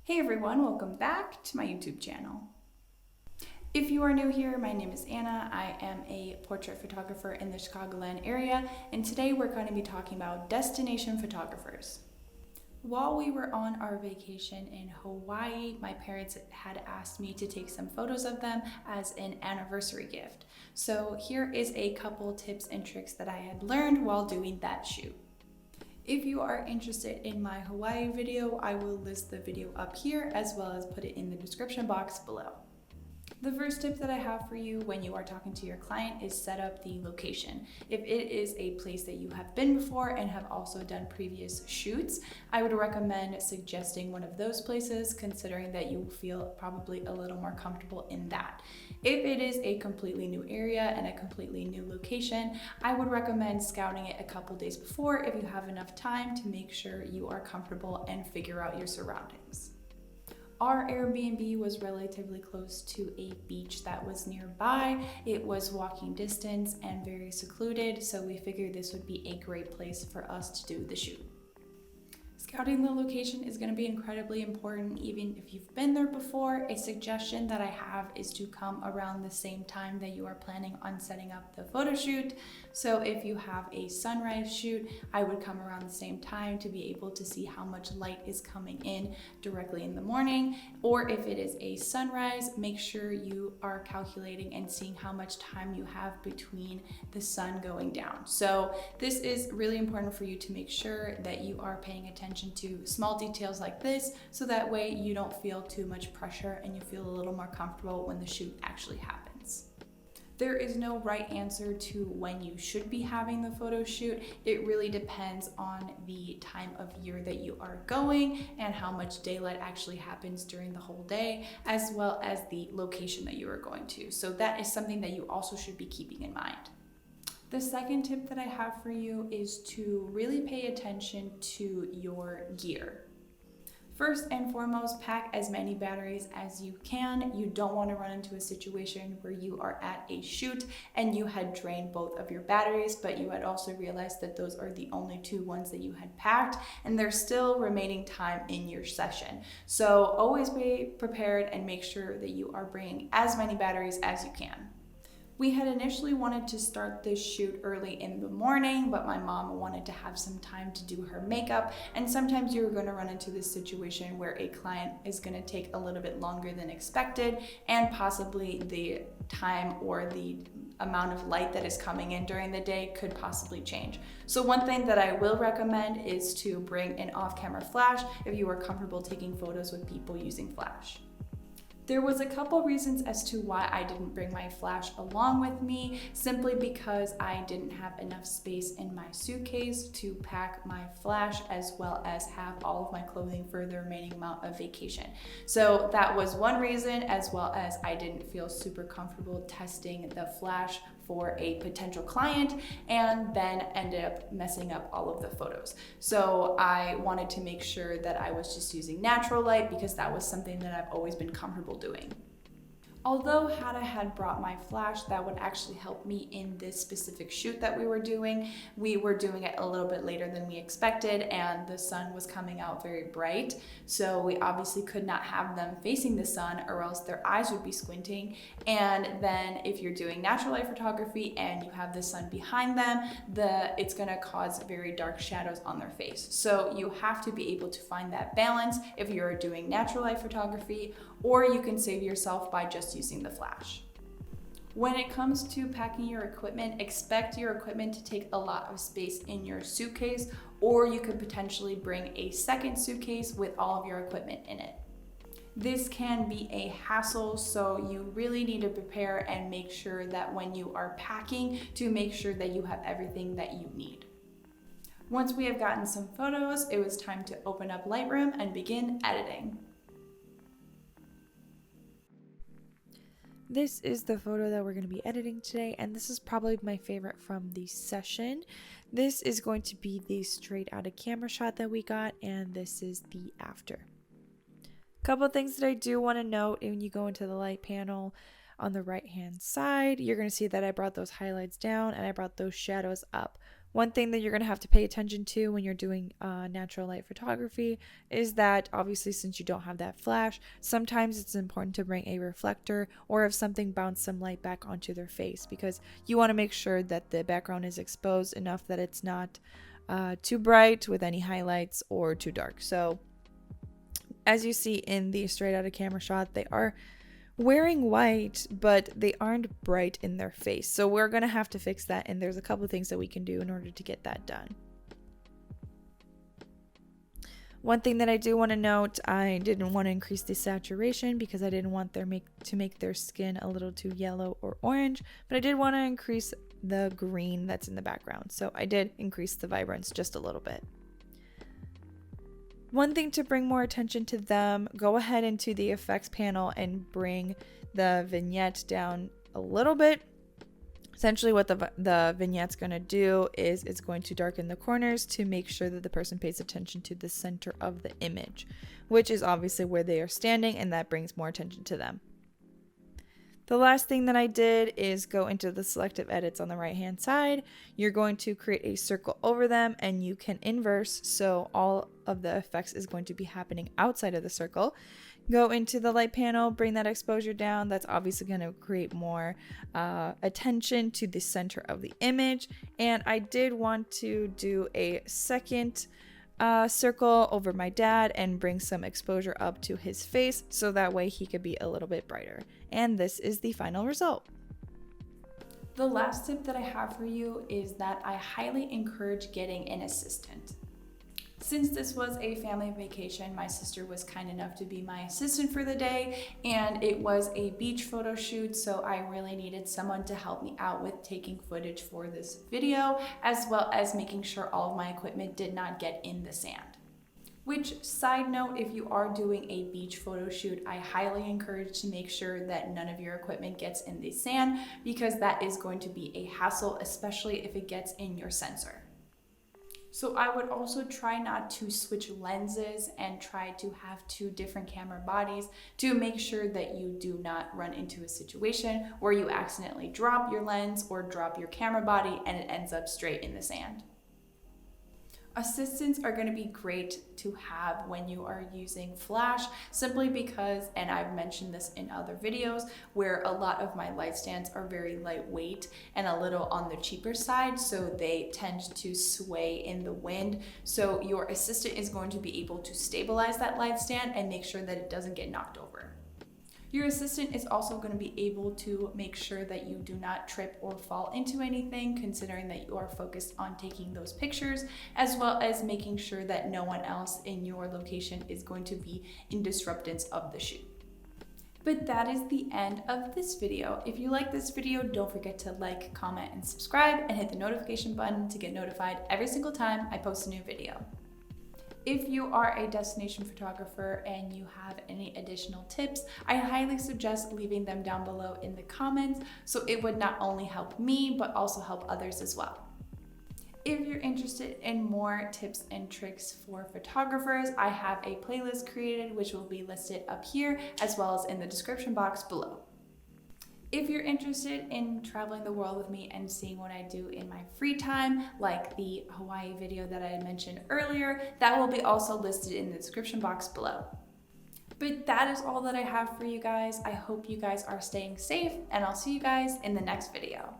Hey everyone, welcome back to my YouTube channel. If you are new here, my name is Anna. I am a portrait photographer in the Chicagoland area, and today we're going to be talking about destination photographers. While we were on our vacation in Hawaii, my parents had asked me to take some photos of them as an anniversary gift. So here is a couple tips and tricks that I had learned while doing that shoot. If you are interested in my Hawaii video, I will list the video up here as well as put it in the description box below. The first tip that I have for you when you are talking to your client is set up the location. If it is a place that you have been before and have also done previous shoots, I would recommend suggesting one of those places, considering that you will feel probably a little more comfortable in that. If it is a completely new area and a completely new location, I would recommend scouting it a couple days before if you have enough time to make sure you are comfortable and figure out your surroundings. Our Airbnb was relatively close to a beach that was nearby. It was walking distance and very secluded, so we figured this would be a great place for us to do the shoot. Scouting the location is going to be incredibly important even if you've been there before. A suggestion that I have is to come around the same time that you are planning on setting up the photo shoot. So if you have a sunrise shoot, I would come around the same time to be able to see how much light is coming in directly in the morning. Or if it is a sunrise, make sure you are calculating and seeing how much time you have between the sun going down. So this is really important for you to make sure that you are paying attention to small details like this, so that way you don't feel too much pressure and you feel a little more comfortable when the shoot actually happens. There is no right answer to when you should be having the photo shoot. It really depends on the time of year that you are going and how much daylight actually happens during the whole day, as well as the location that you are going to. So that is something that you also should be keeping in mind. The second tip that I have for you is to really pay attention to your gear. First and foremost, pack as many batteries as you can. You don't want to run into a situation where you are at a shoot and you had drained both of your batteries, but you had also realized that those are the only two ones that you had packed and there's still remaining time in your session. So always be prepared and make sure that you are bringing as many batteries as you can. We had initially wanted to start this shoot early in the morning, but my mom wanted to have some time to do her makeup, and sometimes you're going to run into this situation where a client is going to take a little bit longer than expected, and possibly the time or the amount of light that is coming in during the day could possibly change. So one thing that I will recommend is to bring an off-camera flash if you are comfortable taking photos with people using flash. There was a couple reasons as to why I didn't bring my flash along with me, simply because I didn't have enough space in my suitcase to pack my flash as well as have all of my clothing for the remaining amount of vacation. So that was one reason, as well as I didn't feel super comfortable testing the flash for a potential client and then ended up messing up all of the photos. So I wanted to make sure that I was just using natural light because that was something that I've always been comfortable doing. Although had I had brought my flash, that would actually help me in this specific shoot that we were doing. We were doing it a little bit later than we expected and the sun was coming out very bright. So we obviously could not have them facing the sun or else their eyes would be squinting. And then if you're doing natural light photography and you have the sun behind them, it's gonna cause very dark shadows on their face. So you have to be able to find that balance if you're doing natural light photography, or you can save yourself by just using the flash. When it comes to packing your equipment, expect your equipment to take a lot of space in your suitcase, or you could potentially bring a second suitcase with all of your equipment in it. This can be a hassle, so you really need to prepare and make sure that when you are packing, to make sure that you have everything that you need. Once we have gotten some photos, it was time to open up Lightroom and begin editing. This is the photo that we're going to be editing today, and this is probably my favorite from the session. This is going to be the straight out of camera shot that we got, and this is the after. Couple of things that I do want to note: when you go into the light panel on the right hand side, you're going to see that I brought those highlights down and I brought those shadows up. One thing that you're going to have to pay attention to when you're doing natural light photography is that obviously since you don't have that flash, sometimes it's important to bring a reflector or if something bounce some light back onto their face, because you want to make sure that the background is exposed enough that it's not too bright with any highlights or too dark. So as you see in the straight out of camera shot, they are wearing white, but they aren't bright in their face. So we're going to have to fix that, and there's a couple of things that we can do in order to get that done. One thing that I do want to note, I didn't want to increase the saturation because I didn't want to make their skin a little too yellow or orange, but I did want to increase the green that's in the background. So I did increase the vibrance just a little bit. One thing to bring more attention to them, go ahead into the effects panel and bring the vignette down a little bit. Essentially what the vignette's going to do is it's going to darken the corners to make sure that the person pays attention to the center of the image, which is obviously where they are standing, and that brings more attention to them. The last thing that I did is go into the selective edits on the right hand side. You're going to create a circle over them, and you can inverse, so all of the effects is going to be happening outside of the circle. Go into the light panel, bring that exposure down. That's obviously going to create more attention to the center of the image. And I did want to do a second circle over my dad and bring some exposure up to his face so that way he could be a little bit brighter. And this is the final result. The last tip that I have for you is that I highly encourage getting an assistant. Since this was a family vacation, my sister was kind enough to be my assistant for the day, and it was a beach photo shoot, so I really needed someone to help me out with taking footage for this video, as well as making sure all of my equipment did not get in the sand. Which, side note, if you are doing a beach photo shoot, I highly encourage to make sure that none of your equipment gets in the sand, because that is going to be a hassle, especially if it gets in your sensor. So I would also try not to switch lenses and try to have two different camera bodies to make sure that you do not run into a situation where you accidentally drop your lens or drop your camera body and it ends up straight in the sand. Assistants are going to be great to have when you are using flash, simply because, and I've mentioned this in other videos, where a lot of my light stands are very lightweight and a little on the cheaper side, so they tend to sway in the wind. So your assistant is going to be able to stabilize that light stand and make sure that it doesn't get knocked over. Your assistant is also going to be able to make sure that you do not trip or fall into anything, considering that you are focused on taking those pictures, as well as making sure that no one else in your location is going to be in disruptance of the shoot. But that is the end of this video. If you like this video, don't forget to like, comment, and subscribe, and hit the notification button to get notified every single time I post a new video. If you are a destination photographer and you have any additional tips, I highly suggest leaving them down below in the comments, so it would not only help me, but also help others as well. If you're interested in more tips and tricks for photographers, I have a playlist created which will be listed up here as well as in the description box below. If you're interested in traveling the world with me and seeing what I do in my free time, like the Hawaii video that I mentioned earlier, that will be also listed in the description box below. But that is all that I have for you guys. I hope you guys are staying safe, and I'll see you guys in the next video.